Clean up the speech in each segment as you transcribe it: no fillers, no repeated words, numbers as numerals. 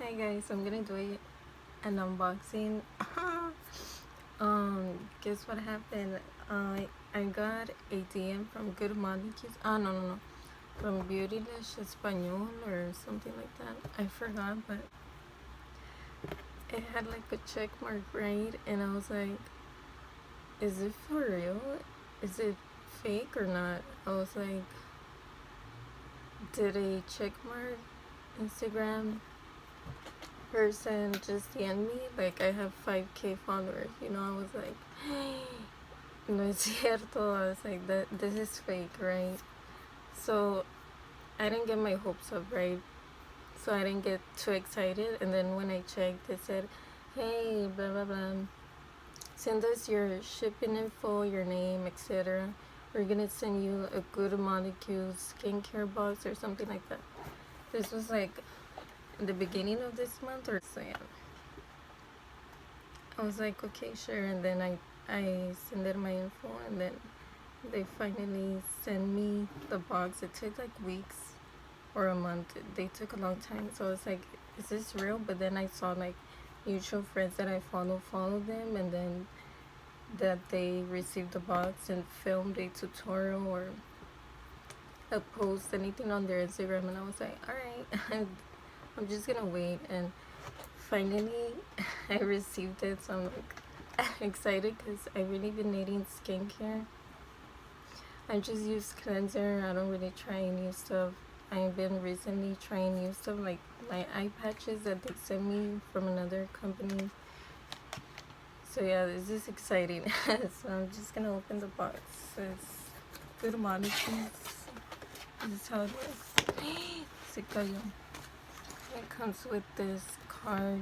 Hi guys, I'm gonna do an unboxing. Guess what happened? I got a DM from Good Molecules. No, from Beautylish Español or something like that. I forgot, but it had like a check mark, right? And I was like, is it for real? Is it fake or not? I was like, did a check mark Instagram person just DM me? Like, I have 5K followers, you know. I was like, no es cierto. I was like, this is fake, right? So I didn't get my hopes up, right? So I didn't get too excited. And then when I checked, it said, hey, blah blah blah, send us your shipping info, your name, etc. We're gonna send you a Good Molecules skincare box or something like that. This was like in the beginning of this month or so. Yeah, I was like, okay, sure. And then I sent it my info, and then they finally sent me the box. It took like weeks or a month. They took a long time. So I was like, is this real? But then I saw like mutual friends that I follow them, and then that they received the box and filmed a tutorial or a post, anything on their Instagram, and I was like, alright, I'm just gonna wait. And finally I received it, so I'm like excited because I've really been needing skincare. I just use cleanser. I don't really try new stuff. I've been recently trying new stuff, like my eye patches that they sent me from another company. So yeah, this is exciting. So I'm just gonna open the box. It's Good Molecules. This is how it looks. Se cayó. It comes with this card.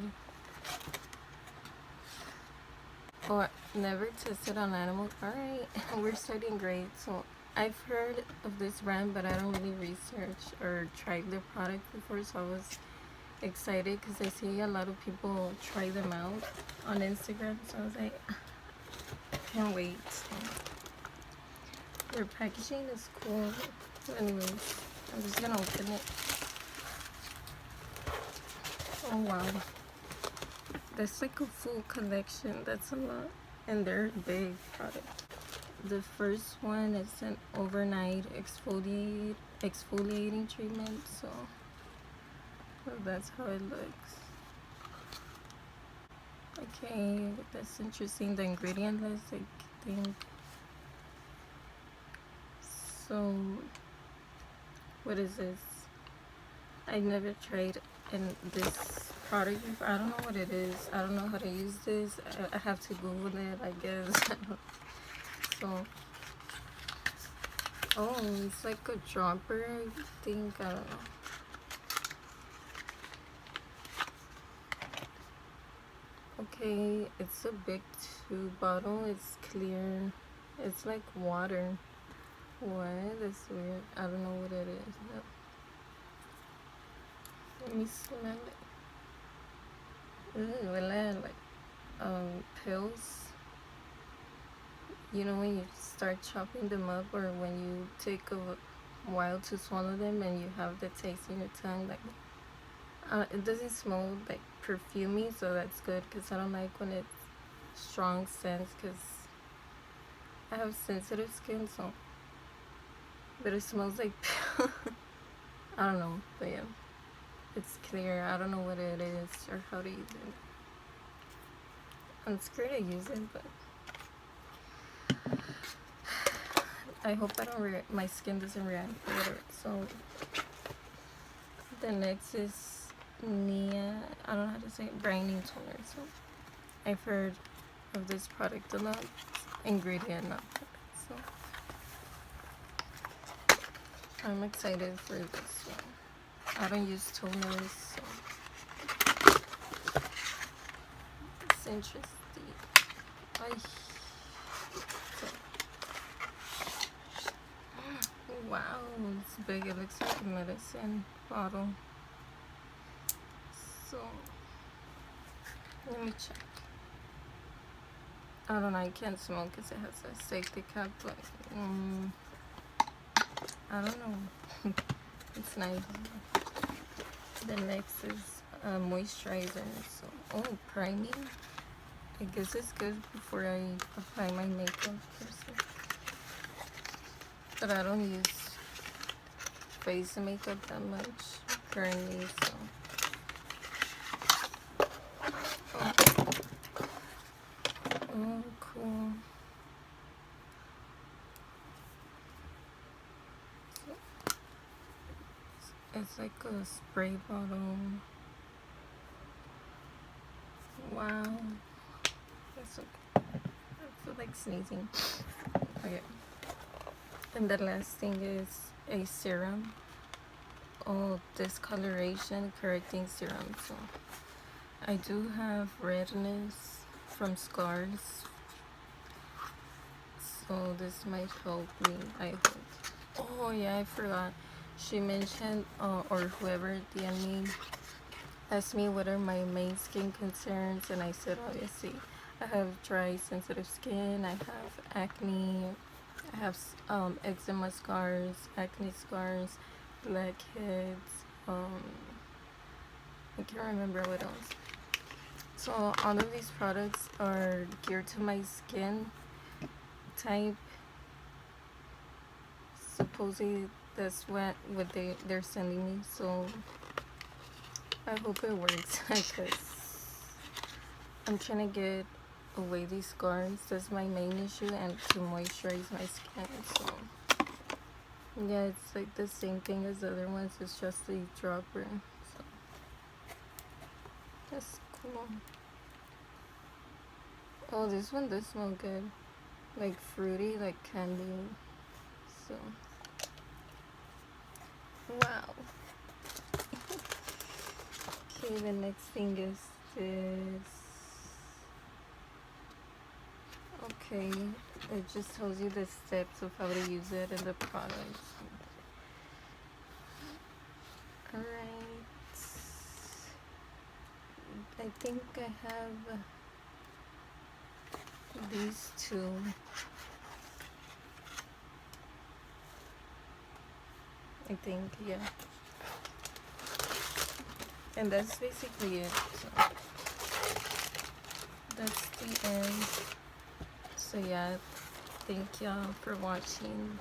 Oh, never tested on animals. Alright, we're starting great. So I've heard of this brand, but I don't really research or try their product before, so I was excited because I see a lot of people try them out on Instagram, so I was like, can't wait. Their packaging is cool. Anyways, I'm just gonna open it. Oh wow, that's like a full collection. That's a lot, and they're big product. The first one is an overnight exfoliating treatment, so that's how it looks. Okay, that's interesting. The ingredient list, I think. So, what is this? I never tried this product before. I don't know what it is. I don't know how to use this. I have to Google it, I guess. So, oh, it's like a dropper, I think. I don't know. Okay, it's a big tube bottle. It's clear. It's like water. What? That's weird. I don't know what it is. No. Let me smell it. Ooh, it like pills. You know, when you start chopping them up, or when you take a while to swallow them and you have the taste in your tongue, like it doesn't smell like perfumey, so that's good, because I don't like when it's strong scents, because I have sensitive skin. So, but it smells like I don't know, but yeah, it's clear. I don't know what it is or how to use it. I'm scared to use it, but I hope I don't my skin doesn't react with it. So the next is I don't know how to say it, Brightening Toner. So I've heard of this product a lot. Ingredient, not product. So I'm excited for this one. I don't use toners, so it's interesting. Wow, it's big. It looks like a medicine bottle. So let me check. I don't know, I can't smell because it has a safety cap, but I don't know. It's nice. The next is moisturizer. So, oh, priming. I guess it's good before I apply my makeup. But I don't use face makeup that much currently, so. Oh, cool. It's like a spray bottle. Wow. That's okay. I feel like sneezing. Okay. And the last thing is a serum. Oh, Discoloration correcting serum. So I do have redness from scars. So this might help me, I hope. Oh yeah, I forgot. She mentioned, or whoever DM'd me, asked me what are my main skin concerns, and I said obviously I have dry, sensitive skin, I have acne, I have eczema scars, acne scars, blackheads, I can't remember what else. So all of these products are geared to my skin type. Supposedly that's what they're sending me, so I hope it works because I'm trying to get away these scars. That's my main issue, and to moisturize my skin. So yeah, it's like the same thing as the other ones, it's just a dropper. So that's cool. Oh, this one does smell good, like fruity, like candy. So wow. Okay, the next thing is this. Okay, it just tells you the steps of how to use it and the products. Alright, I think I have these two. I think, yeah. And that's basically it. So that's the end. So yeah, thank y'all for watching.